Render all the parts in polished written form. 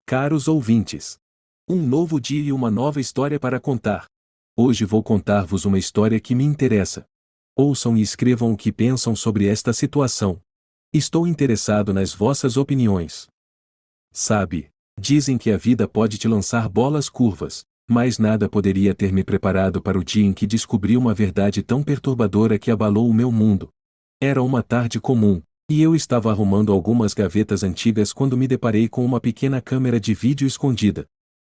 Caros ouvintes, um novo dia e uma nova história para contar. Hoje vou contar-vos uma história que me interessa. Ouçam e escrevam o que pensam sobre esta situação. Estou interessado nas vossas opiniões. Sabe, dizem que a vida pode te lançar bolas curvas, mas nada poderia ter me preparado para o dia em que descobri uma verdade tão perturbadora que abalou o meu mundo. Era uma tarde comum, e eu estava arrumando algumas gavetas antigas quando me deparei com uma pequena câmera de vídeo escondida.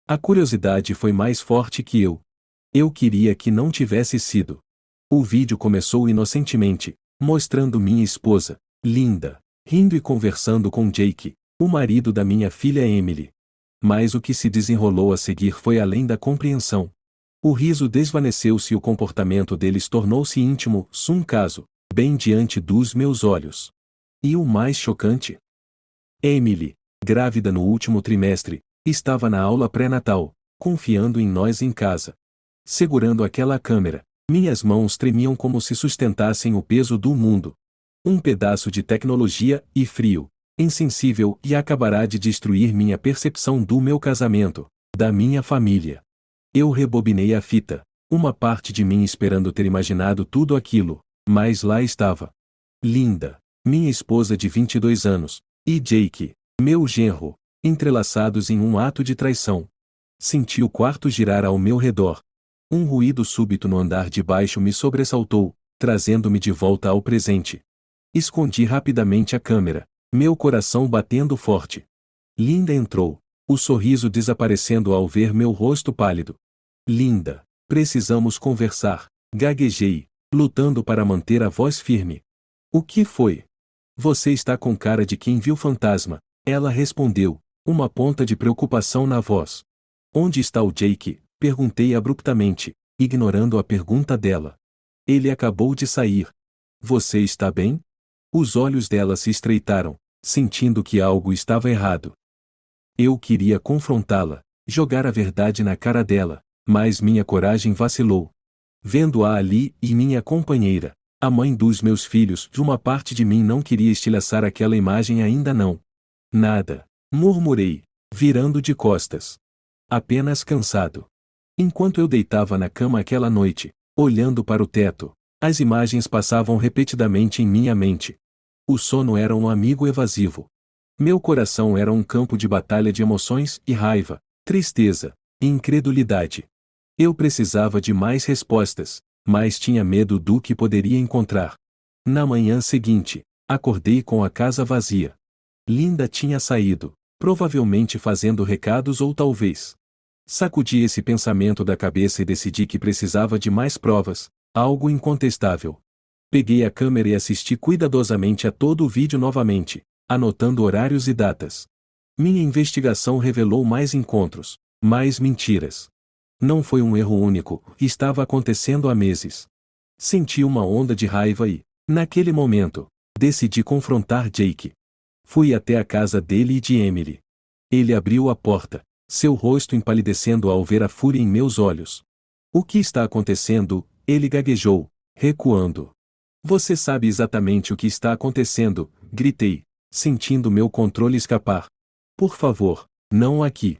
A curiosidade foi mais forte que eu. Eu queria que não tivesse sido. O vídeo começou inocentemente, mostrando minha esposa, Linda, rindo e conversando com Jake, o marido da minha filha Emily. Mas o que se desenrolou a seguir foi além da compreensão. O riso desvaneceu-se e o comportamento deles tornou-se íntimo, um caso, bem diante dos meus olhos. E o mais chocante? Emily, grávida no último trimestre, estava na aula pré-natal, confiando em nós em casa. Segurando aquela câmera, minhas mãos tremiam como se sustentassem o peso do mundo. Um pedaço de tecnologia e frio, insensível e acabará de destruir minha percepção do meu casamento, da minha família. Eu rebobinei a fita, uma parte de mim esperando ter imaginado tudo aquilo, mas lá estava. Linda, minha esposa de 22 anos, e Jake, meu genro, entrelaçados em um ato de traição. Senti o quarto girar ao meu redor. Um ruído súbito no andar de baixo me sobressaltou, trazendo-me de volta ao presente. Escondi rapidamente a câmera, meu coração batendo forte. Linda entrou, o sorriso desaparecendo ao ver meu rosto pálido. Linda, precisamos conversar, gaguejei, lutando para manter a voz firme. O que foi? Você está com cara de quem viu fantasma, ela respondeu, uma ponta de preocupação na voz. Onde está o Jake? Perguntei abruptamente, ignorando a pergunta dela. Ele acabou de sair. Você está bem? Os olhos dela se estreitaram, sentindo que algo estava errado. Eu queria confrontá-la, jogar a verdade na cara dela, mas minha coragem vacilou. Vendo-a ali e minha companheira, a mãe dos meus filhos, de uma parte de mim não queria estilhaçar aquela imagem ainda não. Nada, murmurei, virando de costas. Apenas cansado. Enquanto eu deitava na cama aquela noite, olhando para o teto, as imagens passavam repetidamente em minha mente. O sono era um amigo evasivo. Meu coração era um campo de batalha de emoções e raiva, tristeza, e incredulidade. Eu precisava de mais respostas, mas tinha medo do que poderia encontrar. Na manhã seguinte, acordei com a casa vazia. Linda tinha saído, provavelmente fazendo recados ou talvez. Sacudi esse pensamento da cabeça e decidi que precisava de mais provas, algo incontestável. Peguei a câmera e assisti cuidadosamente a todo o vídeo novamente, anotando horários e datas. Minha investigação revelou mais encontros, mais mentiras. Não foi um erro único, estava acontecendo há meses. Senti uma onda de raiva e, naquele momento, decidi confrontar Jake. Fui até a casa dele e de Emily. Ele abriu a porta, seu rosto empalidecendo ao ver a fúria em meus olhos. O que está acontecendo? Ele gaguejou, recuando. Você sabe exatamente o que está acontecendo, gritei, sentindo meu controle escapar. Por favor, não aqui.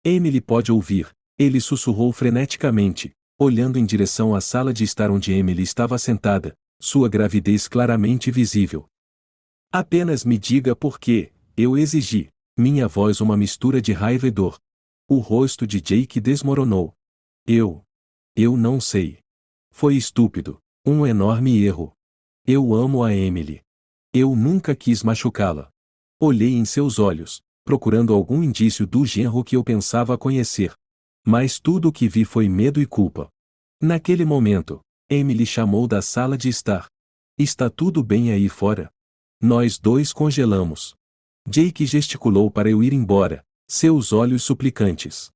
Emily pode ouvir, ele sussurrou freneticamente, olhando em direção à sala de estar onde Emily estava sentada, sua gravidez claramente visível. Apenas me diga por quê, eu exigi, minha voz uma mistura de raiva e dor. O rosto de Jake desmoronou. Eu não sei. Foi estúpido, um enorme erro. Eu amo a Emily. Eu nunca quis machucá-la. Olhei em seus olhos, procurando algum indício do genro que eu pensava conhecer. Mas tudo o que vi foi medo e culpa. Naquele momento, Emily chamou da sala de estar. Está tudo bem aí fora? Nós dois congelamos. Jake gesticulou para eu ir embora, seus olhos suplicantes.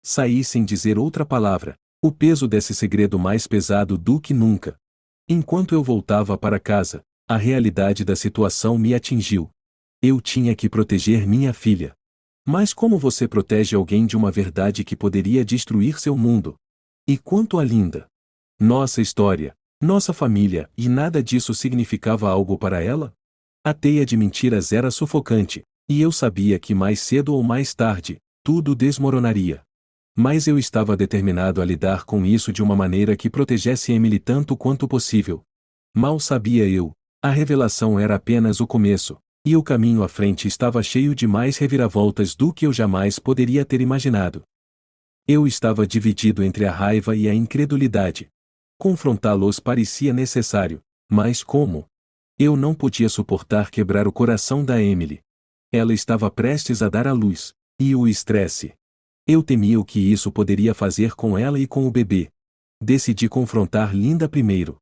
Saí sem dizer outra palavra, o peso desse segredo mais pesado do que nunca. Enquanto eu voltava para casa, a realidade da situação me atingiu. Eu tinha que proteger minha filha. Mas como você protege alguém de uma verdade que poderia destruir seu mundo? E quanto a Linda? Nossa história, nossa família, e nada disso significava algo para ela? A teia de mentiras era sufocante, e eu sabia que mais cedo ou mais tarde, tudo desmoronaria. Mas eu estava determinado a lidar com isso de uma maneira que protegesse Emily tanto quanto possível. Mal sabia eu, a revelação era apenas o começo, e o caminho à frente estava cheio de mais reviravoltas do que eu jamais poderia ter imaginado. Eu estava dividido entre a raiva e a incredulidade. Confrontá-los parecia necessário, mas como? Eu não podia suportar quebrar o coração da Emily. Ela estava prestes a dar à luz, e o estresse. Eu temia o que isso poderia fazer com ela e com o bebê. Decidi confrontar Linda primeiro.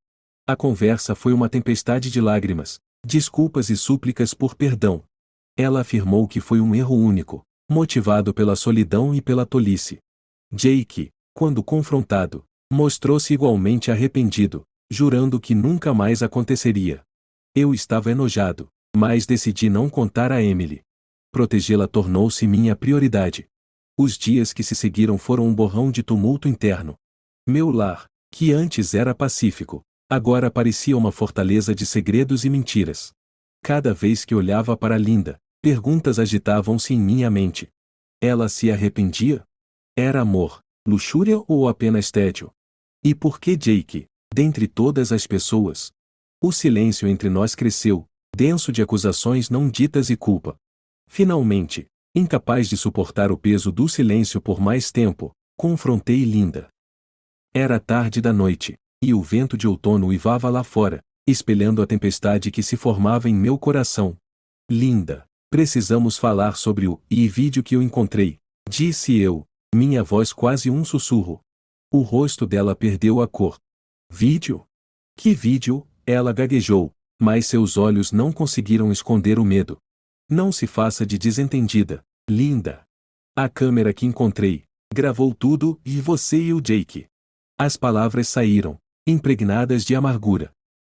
A conversa foi uma tempestade de lágrimas, desculpas e súplicas por perdão. Ela afirmou que foi um erro único, motivado pela solidão e pela tolice. Jake, quando confrontado, mostrou-se igualmente arrependido, jurando que nunca mais aconteceria. Eu estava enojado, mas decidi não contar a Emily. Protegê-la tornou-se minha prioridade. Os dias que se seguiram foram um borrão de tumulto interno. Meu lar, que antes era pacífico, agora parecia uma fortaleza de segredos e mentiras. Cada vez que olhava para Linda, perguntas agitavam-se em minha mente. Ela se arrependia? Era amor, luxúria ou apenas tédio? E por que Jake, dentre todas as pessoas? O silêncio entre nós cresceu, denso de acusações não ditas e culpa. Finalmente, incapaz de suportar o peso do silêncio por mais tempo, confrontei Linda. Era tarde da noite, e o vento de outono uivava lá fora, espelhando a tempestade que se formava em meu coração. Linda, precisamos falar sobre o vídeo que eu encontrei, disse eu, minha voz quase um sussurro. O rosto dela perdeu a cor. Vídeo? Que vídeo? Ela gaguejou, mas seus olhos não conseguiram esconder o medo. Não se faça de desentendida, Linda. A câmera que encontrei gravou tudo, e você e o Jake. As palavras saíram, impregnadas de amargura.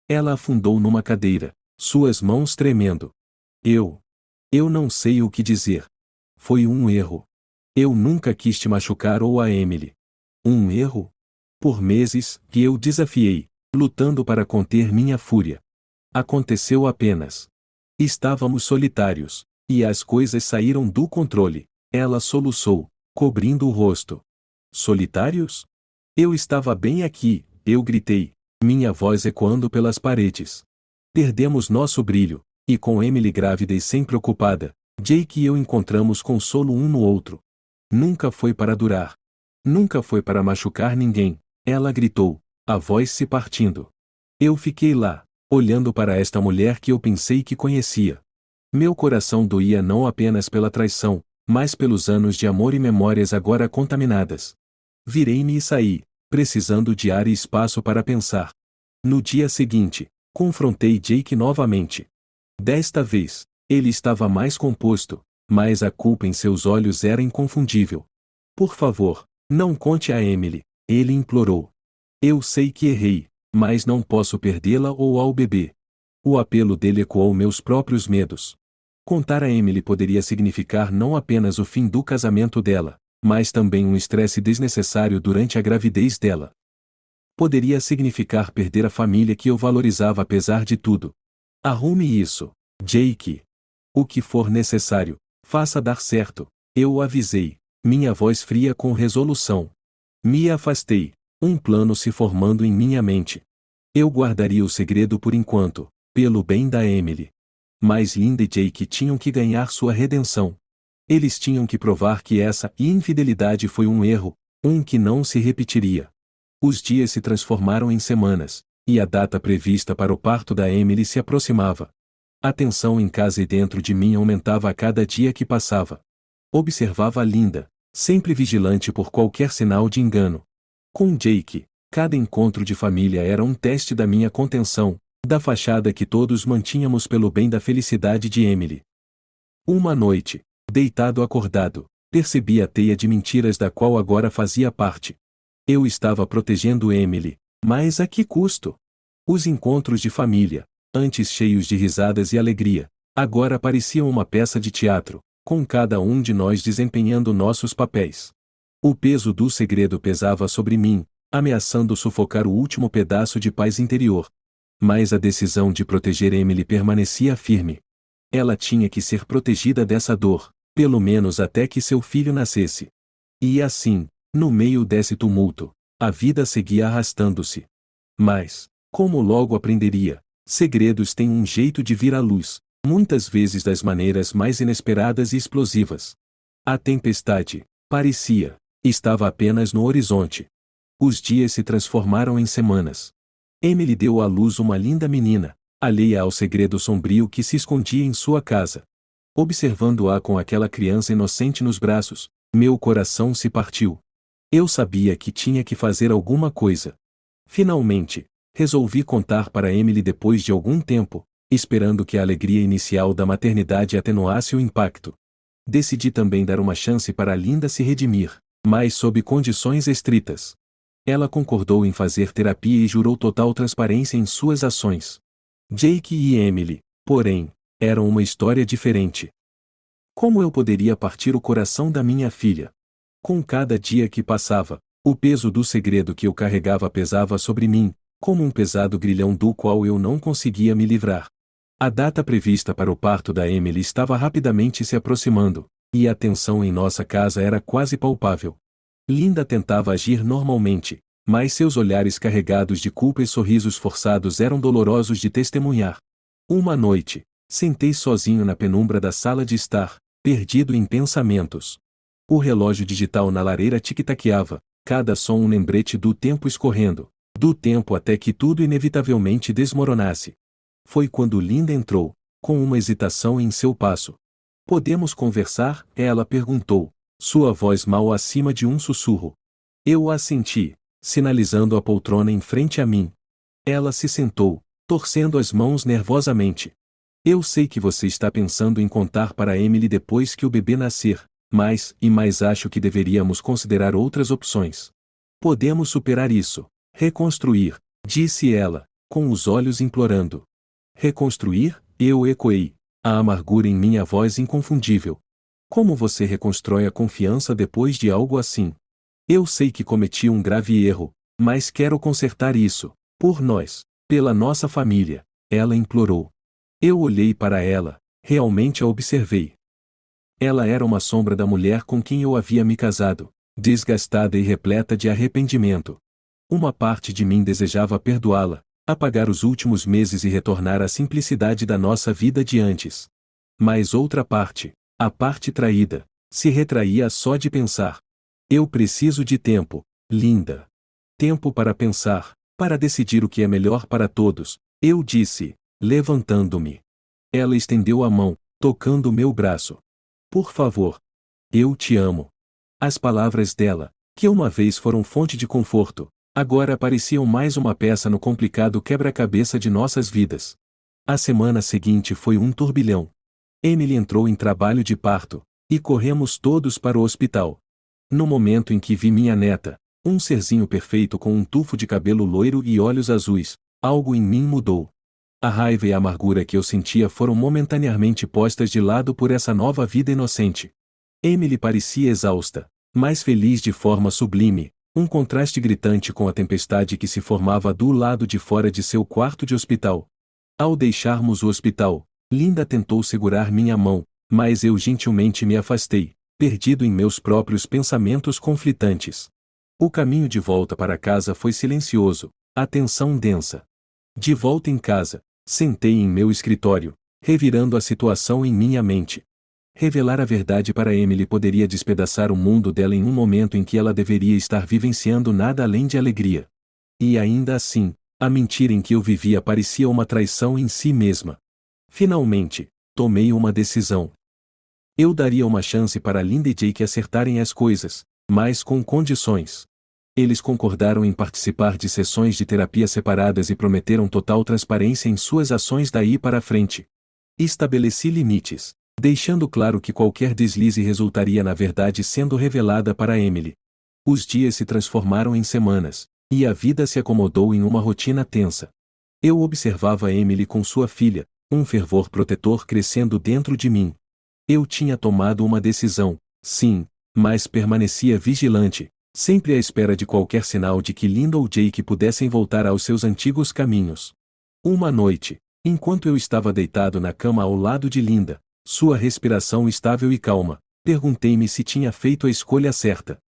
Ela afundou numa cadeira, suas mãos tremendo. Eu não sei o que dizer. Foi um erro. Eu nunca quis te machucar ou a Emily. Um erro? Por meses, que eu desafiei, lutando para conter minha fúria. Aconteceu apenas. Estávamos solitários, e as coisas saíram do controle. Ela soluçou, cobrindo o rosto. Solitários? Eu estava bem aqui, eu gritei, minha voz ecoando pelas paredes. Perdemos nosso brilho, e com Emily grávida e sempre ocupada, Jake e eu encontramos consolo um no outro. Nunca foi para durar. Nunca foi para machucar ninguém, ela gritou, a voz se partindo. Eu fiquei lá, olhando para esta mulher que eu pensei que conhecia. Meu coração doía não apenas pela traição, mas pelos anos de amor e memórias agora contaminadas. Virei-me e saí, precisando de ar e espaço para pensar. No dia seguinte, confrontei Jake novamente. Desta vez, ele estava mais composto, mas a culpa em seus olhos era inconfundível. Por favor, não conte a Emily, ele implorou. Eu sei que errei, mas não posso perdê-la ou ao bebê. O apelo dele ecoou meus próprios medos. Contar a Emily poderia significar não apenas o fim do casamento dela, mas também um estresse desnecessário durante a gravidez dela. Poderia significar perder a família que eu valorizava apesar de tudo. Arrume isso, Jake. O que for necessário, faça dar certo, eu o avisei, minha voz fria com resolução. Me afastei, um plano se formando em minha mente. Eu guardaria o segredo por enquanto, pelo bem da Emily. Mas Linda e Jake tinham que ganhar sua redenção. Eles tinham que provar que essa infidelidade foi um erro, um que não se repetiria. Os dias se transformaram em semanas, e a data prevista para o parto da Emily se aproximava. A tensão em casa e dentro de mim aumentava a cada dia que passava. Observava a Linda, sempre vigilante por qualquer sinal de engano. Com Jake, cada encontro de família era um teste da minha contenção, da fachada que todos mantínhamos pelo bem da felicidade de Emily. Uma noite, deitado acordado, percebi a teia de mentiras da qual agora fazia parte. Eu estava protegendo Emily, mas a que custo? Os encontros de família, antes cheios de risadas e alegria, agora pareciam uma peça de teatro, com cada um de nós desempenhando nossos papéis. O peso do segredo pesava sobre mim, ameaçando sufocar o último pedaço de paz interior. Mas a decisão de proteger Emily permanecia firme. Ela tinha que ser protegida dessa dor, pelo menos até que seu filho nascesse. E assim, no meio desse tumulto, a vida seguia arrastando-se. Mas, como logo aprenderia, segredos têm um jeito de vir à luz, muitas vezes das maneiras mais inesperadas e explosivas. A tempestade, parecia, estava apenas no horizonte. Os dias se transformaram em semanas. Emily deu à luz uma linda menina, alheia ao segredo sombrio que se escondia em sua casa. Observando-a com aquela criança inocente nos braços, meu coração se partiu. Eu sabia que tinha que fazer alguma coisa. Finalmente, resolvi contar para Emily depois de algum tempo, esperando que a alegria inicial da maternidade atenuasse o impacto. Decidi também dar uma chance para a Linda se redimir, mas sob condições estritas. Ela concordou em fazer terapia e jurou total transparência em suas ações. Jake e Emily, porém, eram uma história diferente. Como eu poderia partir o coração da minha filha? Com cada dia que passava, o peso do segredo que eu carregava pesava sobre mim, como um pesado grilhão do qual eu não conseguia me livrar. A data prevista para o parto da Emily estava rapidamente se aproximando, e a tensão em nossa casa era quase palpável. Linda tentava agir normalmente, mas seus olhares carregados de culpa e sorrisos forçados eram dolorosos de testemunhar. Uma noite, sentei sozinho na penumbra da sala de estar, perdido em pensamentos. O relógio digital na lareira tic-taqueava, cada som um lembrete do tempo escorrendo, do tempo até que tudo inevitavelmente desmoronasse. Foi quando Linda entrou, com uma hesitação em seu passo. "Podemos conversar?" ela perguntou, sua voz mal acima de um sussurro. Eu assenti, sinalizando a poltrona em frente a mim. Ela se sentou, torcendo as mãos nervosamente. "Eu sei que você está pensando em contar para Emily depois que o bebê nascer, mas acho que deveríamos considerar outras opções. Podemos superar isso, reconstruir", disse ela, com os olhos implorando. "Reconstruir?" eu ecoei, a amargura em minha voz inconfundível. "Como você reconstrói a confiança depois de algo assim? Eu sei que cometi um grave erro, mas quero consertar isso, por nós, pela nossa família", ela implorou. Eu olhei para ela, realmente a observei. Ela era uma sombra da mulher com quem eu havia me casado, desgastada e repleta de arrependimento. Uma parte de mim desejava perdoá-la, apagar os últimos meses e retornar à simplicidade da nossa vida de antes. Mas outra parte, a parte traída, se retraía só de pensar. "Eu preciso de tempo, Linda. Tempo para pensar, para decidir o que é melhor para todos", eu disse, levantando-me. Ela estendeu a mão, tocando meu braço. "Por favor. Eu te amo." As palavras dela, que uma vez foram fonte de conforto, agora pareciam mais uma peça no complicado quebra-cabeça de nossas vidas. A semana seguinte foi um turbilhão. Emily entrou em trabalho de parto, e corremos todos para o hospital. No momento em que vi minha neta, um serzinho perfeito com um tufo de cabelo loiro e olhos azuis, algo em mim mudou. A raiva e a amargura que eu sentia foram momentaneamente postas de lado por essa nova vida inocente. Emily parecia exausta, mas feliz de forma sublime, um contraste gritante com a tempestade que se formava do lado de fora de seu quarto de hospital. Ao deixarmos o hospital, Linda tentou segurar minha mão, mas eu gentilmente me afastei, perdido em meus próprios pensamentos conflitantes. O caminho de volta para casa foi silencioso, a tensão densa. De volta em casa, sentei em meu escritório, revirando a situação em minha mente. Revelar a verdade para Emily poderia despedaçar o mundo dela em um momento em que ela deveria estar vivenciando nada além de alegria. E ainda assim, a mentira em que eu vivia parecia uma traição em si mesma. Finalmente, tomei uma decisão. Eu daria uma chance para Linda e Jake acertarem as coisas, mas com condições. Eles concordaram em participar de sessões de terapia separadas e prometeram total transparência em suas ações daí para frente. Estabeleci limites, deixando claro que qualquer deslize resultaria na verdade sendo revelada para Emily. Os dias se transformaram em semanas, e a vida se acomodou em uma rotina tensa. Eu observava Emily com sua filha, um fervor protetor crescendo dentro de mim. Eu tinha tomado uma decisão, sim, mas permanecia vigilante, sempre à espera de qualquer sinal de que Linda ou Jake pudessem voltar aos seus antigos caminhos. Uma noite, enquanto eu estava deitado na cama ao lado de Linda, sua respiração estável e calma, Perguntei-me se tinha feito a escolha certa.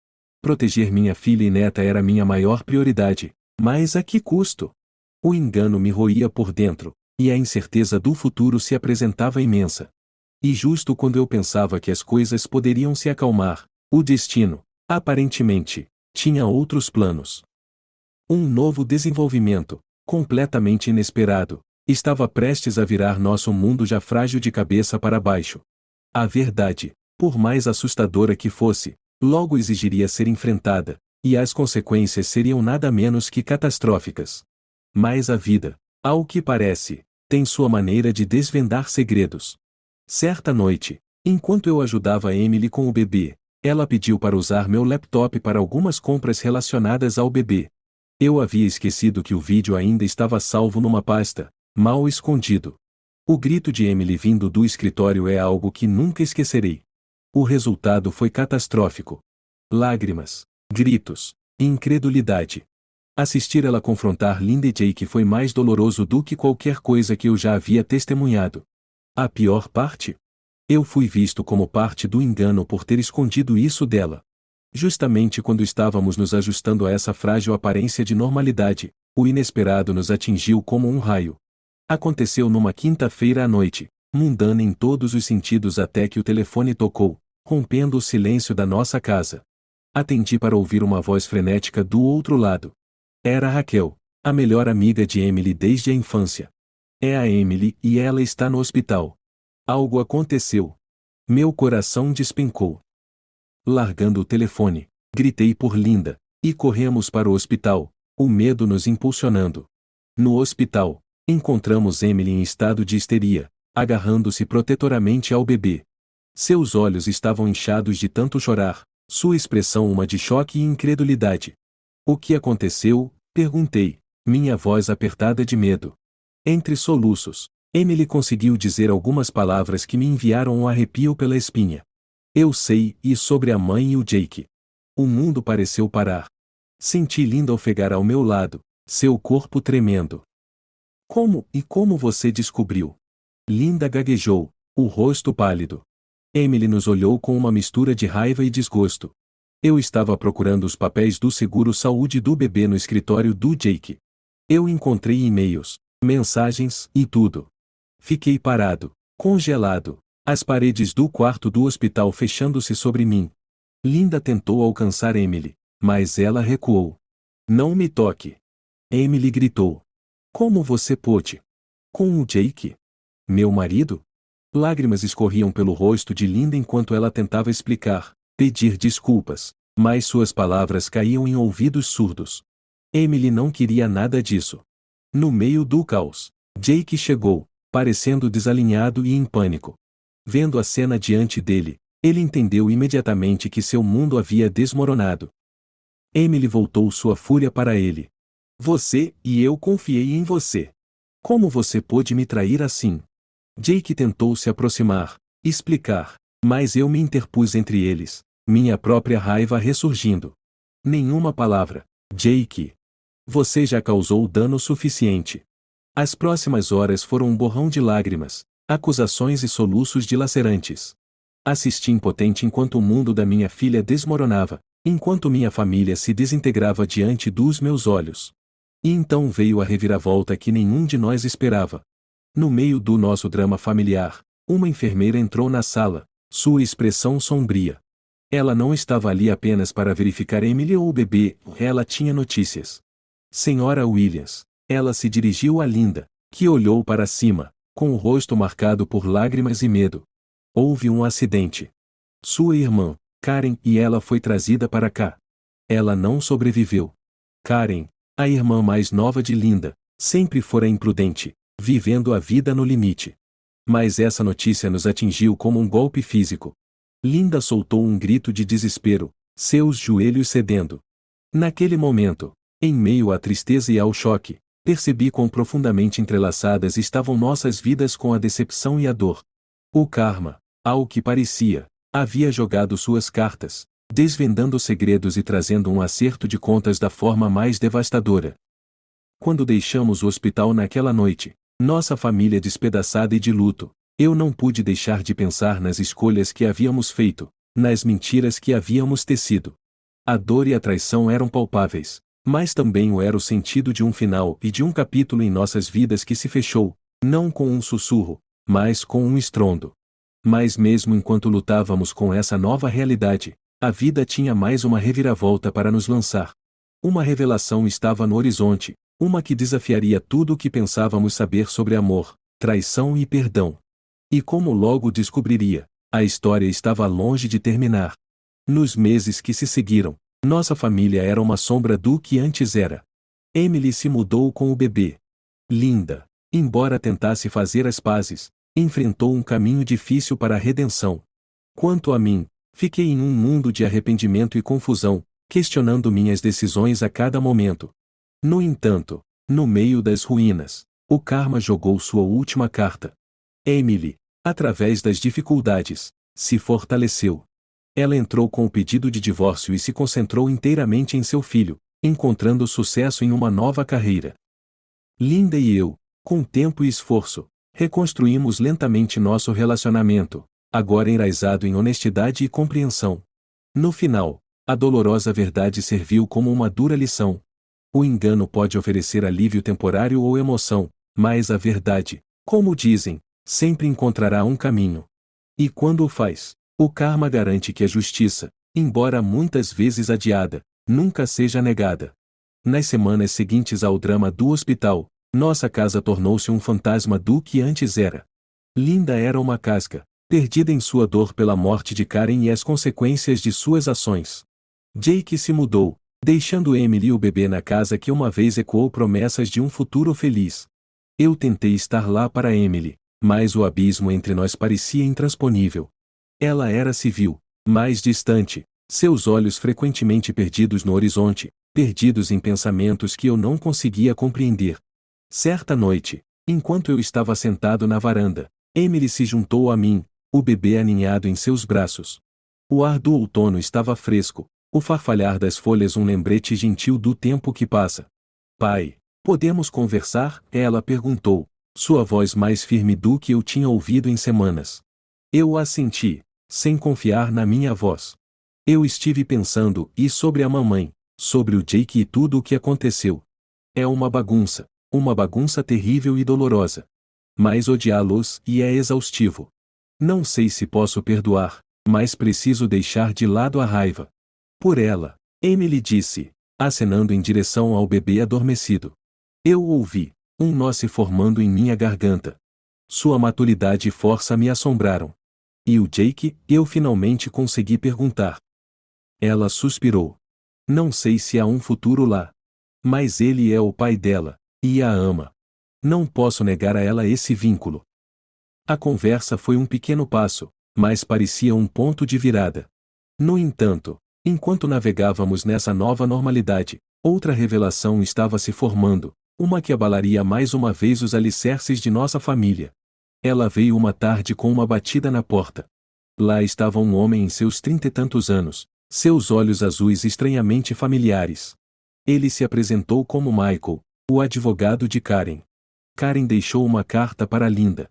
Proteger minha filha e neta era minha maior prioridade, mas a que custo? O engano me roía por dentro, e a incerteza do futuro se apresentava imensa. E justo quando eu pensava que as coisas poderiam se acalmar, o destino, aparentemente, tinha outros planos. Um novo desenvolvimento, completamente inesperado, estava prestes a virar nosso mundo já frágil de cabeça para baixo. A verdade, por mais assustadora que fosse, logo exigiria ser enfrentada, e as consequências seriam nada menos que catastróficas. Mas a vida, ao que parece, tem sua maneira de desvendar segredos. Certa noite, enquanto eu ajudava Emily com o bebê, ela pediu para usar meu laptop para algumas compras relacionadas ao bebê. Eu havia esquecido que o vídeo ainda estava salvo numa pasta, mal escondido. O grito de Emily vindo do escritório é algo que nunca esquecerei. O resultado foi catastrófico. Lágrimas, gritos, incredulidade. Assistir ela confrontar Linda e Jake foi mais doloroso do que qualquer coisa que eu já havia testemunhado. A pior parte? Eu fui visto como parte do engano por ter escondido isso dela. Justamente quando estávamos nos ajustando a essa frágil aparência de normalidade, o inesperado nos atingiu como um raio. Aconteceu numa quinta-feira à noite, mundana em todos os sentidos até que o telefone tocou, rompendo o silêncio da nossa casa. Atendi para ouvir uma voz frenética do outro lado. Era Raquel, a melhor amiga de Emily desde a infância. É a Emily e ela está no hospital. Algo aconteceu. Meu coração despencou. Largando o telefone, gritei por Linda, e corremos para o hospital, o medo nos impulsionando. No hospital, encontramos Emily em estado de histeria, agarrando-se protetoramente ao bebê. Seus olhos estavam inchados de tanto chorar, sua expressão uma de choque e incredulidade. O que aconteceu? Perguntei, minha voz apertada de medo. Entre soluços, Emily conseguiu dizer algumas palavras que me enviaram um arrepio pela espinha. Eu sei, e sobre a mãe e o Jake. O mundo pareceu parar. Senti Linda ofegar ao meu lado, seu corpo tremendo. Como você descobriu? Linda gaguejou, o rosto pálido. Emily nos olhou com uma mistura de raiva e desgosto. Eu estava procurando os papéis do seguro-saúde do bebê no escritório do Jake. Eu encontrei e-mails, mensagens e tudo. Fiquei parado, congelado, as paredes do quarto do hospital fechando-se sobre mim. Linda tentou alcançar Emily, mas ela recuou. Não me toque! Emily gritou. Como você pôde? Com o Jake? Meu marido? Lágrimas escorriam pelo rosto de Linda enquanto ela tentava explicar, pedir desculpas, mas suas palavras caíam em ouvidos surdos. Emily não queria nada disso. No meio do caos, Jake chegou, parecendo desalinhado e em pânico. Vendo a cena diante dele, ele entendeu imediatamente que seu mundo havia desmoronado. Emily voltou sua fúria para ele. Você e eu confiei em você. Como você pôde me trair assim? Jake tentou se aproximar, explicar, mas eu me interpus entre eles, minha própria raiva ressurgindo. Nenhuma palavra, Jake. Você já causou dano suficiente. As próximas horas foram um borrão de lágrimas, acusações e soluços dilacerantes. Assisti impotente enquanto o mundo da minha filha desmoronava, enquanto minha família se desintegrava diante dos meus olhos. E então veio a reviravolta que nenhum de nós esperava. No meio do nosso drama familiar, uma enfermeira entrou na sala, sua expressão sombria. Ela não estava ali apenas para verificar Emily ou o bebê, ela tinha notícias. Senhora Williams, ela se dirigiu a Linda, que olhou para cima, com o rosto marcado por lágrimas e medo. Houve um acidente. Sua irmã, Karen, e ela foi trazida para cá. Ela não sobreviveu. Karen, a irmã mais nova de Linda, sempre fora imprudente, vivendo a vida no limite. Mas essa notícia nos atingiu como um golpe físico. Linda soltou um grito de desespero, seus joelhos cedendo. Naquele momento, em meio à tristeza e ao choque, percebi quão profundamente entrelaçadas estavam nossas vidas com a decepção e a dor. O karma, ao que parecia, havia jogado suas cartas, desvendando segredos e trazendo um acerto de contas da forma mais devastadora. Quando deixamos o hospital naquela noite, nossa família despedaçada e de luto, eu não pude deixar de pensar nas escolhas que havíamos feito, nas mentiras que havíamos tecido. A dor e a traição eram palpáveis, mas também o era o sentido de um final e de um capítulo em nossas vidas que se fechou, não com um sussurro, mas com um estrondo. Mas mesmo enquanto lutávamos com essa nova realidade, a vida tinha mais uma reviravolta para nos lançar. Uma revelação estava no horizonte, uma que desafiaria tudo o que pensávamos saber sobre amor, traição e perdão. E como logo descobriria, a história estava longe de terminar. Nos meses que se seguiram, nossa família era uma sombra do que antes era. Emily se mudou com o bebê. Linda, embora tentasse fazer as pazes, enfrentou um caminho difícil para a redenção. Quanto a mim, fiquei em um mundo de arrependimento e confusão, questionando minhas decisões a cada momento. No entanto, no meio das ruínas, o karma jogou sua última carta. Emily, através das dificuldades, se fortaleceu. Ela entrou com o pedido de divórcio e se concentrou inteiramente em seu filho, encontrando sucesso em uma nova carreira. Linda e eu, com tempo e esforço, reconstruímos lentamente nosso relacionamento, agora enraizado em honestidade e compreensão. No final, a dolorosa verdade serviu como uma dura lição. O engano pode oferecer alívio temporário ou emoção, mas a verdade, como dizem, sempre encontrará um caminho. E quando o faz, o karma garante que a justiça, embora muitas vezes adiada, nunca seja negada. Nas semanas seguintes ao drama do hospital, nossa casa tornou-se um fantasma do que antes era. Linda era uma casca, perdida em sua dor pela morte de Karen e as consequências de suas ações. Jake se mudou, deixando Emily e o bebê na casa que uma vez ecoou promessas de um futuro feliz. Eu tentei estar lá para Emily, mas o abismo entre nós parecia intransponível. Ela era civil, mais distante, seus olhos frequentemente perdidos no horizonte, perdidos em pensamentos que eu não conseguia compreender. Certa noite, enquanto eu estava sentado na varanda, Emily se juntou a mim, o bebê aninhado em seus braços. O ar do outono estava fresco, o farfalhar das folhas um lembrete gentil do tempo que passa. Pai, podemos conversar? Ela perguntou, sua voz mais firme do que eu tinha ouvido em semanas. Eu assenti, sem confiar na minha voz. Eu estive pensando, e sobre a mamãe, sobre o Jake e tudo o que aconteceu. É uma bagunça terrível e dolorosa. Mas odiá-los e é exaustivo. Não sei se posso perdoar, mas preciso deixar de lado a raiva. Por ela, Emily disse, acenando em direção ao bebê adormecido. Eu ouvi, um nó se formando em minha garganta. Sua maturidade e força me assombraram. E o Jake, eu finalmente consegui perguntar. Ela suspirou. Não sei se há um futuro lá. Mas ele é o pai dela, e a ama. Não posso negar a ela esse vínculo. A conversa foi um pequeno passo, mas parecia um ponto de virada. No entanto, enquanto navegávamos nessa nova normalidade, outra revelação estava se formando, uma que abalaria mais uma vez os alicerces de nossa família. Ela veio uma tarde com uma batida na porta. Lá estava um homem em seus 30 e tantos anos, seus olhos azuis estranhamente familiares. Ele se apresentou como Michael, o advogado de Karen. Karen deixou uma carta para Linda.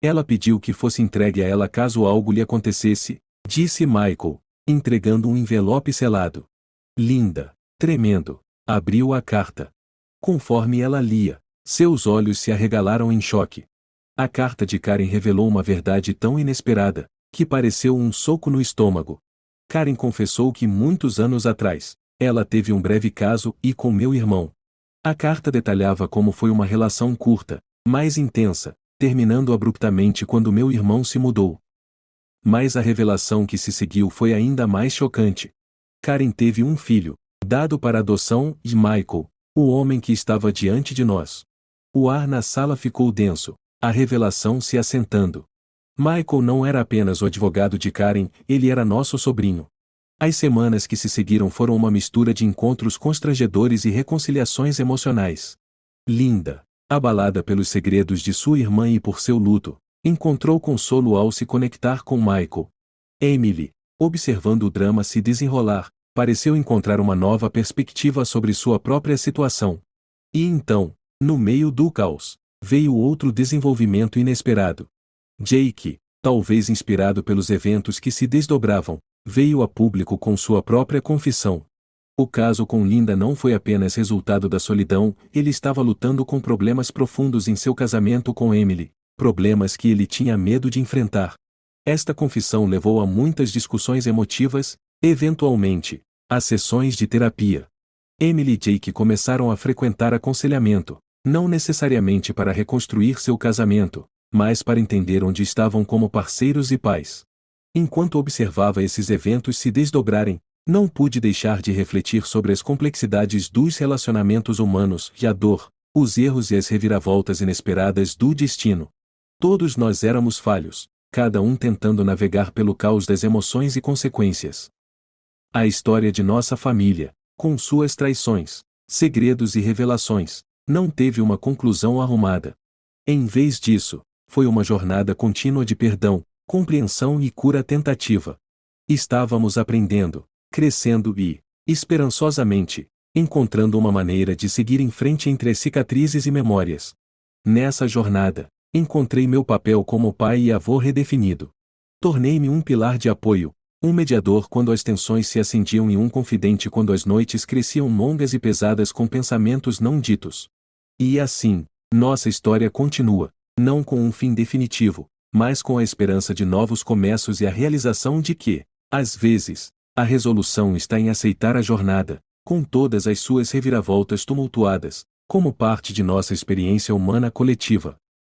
Ela pediu que fosse entregue a ela caso algo lhe acontecesse, disse Michael, entregando um envelope selado. Linda, tremendo, abriu a carta. Conforme ela lia, seus olhos se arregalaram em choque. A carta de Karen revelou uma verdade tão inesperada, que pareceu um soco no estômago. Karen confessou que muitos anos atrás, ela teve um breve caso e com meu irmão. A carta detalhava como foi uma relação curta, mas intensa, terminando abruptamente quando meu irmão se mudou. Mas a revelação que se seguiu foi ainda mais chocante. Karen teve um filho, dado para adoção, de Michael, o homem que estava diante de nós. O ar na sala ficou denso, a revelação se assentando. Michael não era apenas o advogado de Karen, ele era nosso sobrinho. As semanas que se seguiram foram uma mistura de encontros constrangedores e reconciliações emocionais. Linda, abalada pelos segredos de sua irmã e por seu luto, encontrou consolo ao se conectar com Michael. Emily, observando o drama se desenrolar, pareceu encontrar uma nova perspectiva sobre sua própria situação. E então, no meio do caos, veio outro desenvolvimento inesperado. Jake, talvez inspirado pelos eventos que se desdobravam, veio a público com sua própria confissão. O caso com Linda não foi apenas resultado da solidão, ele estava lutando com problemas profundos em seu casamento com Emily, problemas que ele tinha medo de enfrentar. Esta confissão levou a muitas discussões emotivas, eventualmente, a sessões de terapia. Emily e Jake começaram a frequentar aconselhamento, não necessariamente para reconstruir seu casamento, mas para entender onde estavam como parceiros e pais. Enquanto observava esses eventos se desdobrarem, não pude deixar de refletir sobre as complexidades dos relacionamentos humanos e a dor, os erros e as reviravoltas inesperadas do destino. Todos nós éramos falhos, cada um tentando navegar pelo caos das emoções e consequências. A história de nossa família, com suas traições, segredos e revelações, não teve uma conclusão arrumada. Em vez disso, foi uma jornada contínua de perdão, compreensão e cura tentativa. Estávamos aprendendo, crescendo e, esperançosamente, encontrando uma maneira de seguir em frente entre as cicatrizes e memórias. Nessa jornada, encontrei meu papel como pai e avô redefinido. Tornei-me um pilar de apoio, um mediador quando as tensões se acendiam e um confidente quando as noites cresciam longas e pesadas com pensamentos não ditos. E assim, nossa história continua, não com um fim definitivo, mas com a esperança de novos começos e a realização de que, às vezes, a resolução está em aceitar a jornada, com todas as suas reviravoltas tumultuadas, como parte de nossa experiência humana coletiva.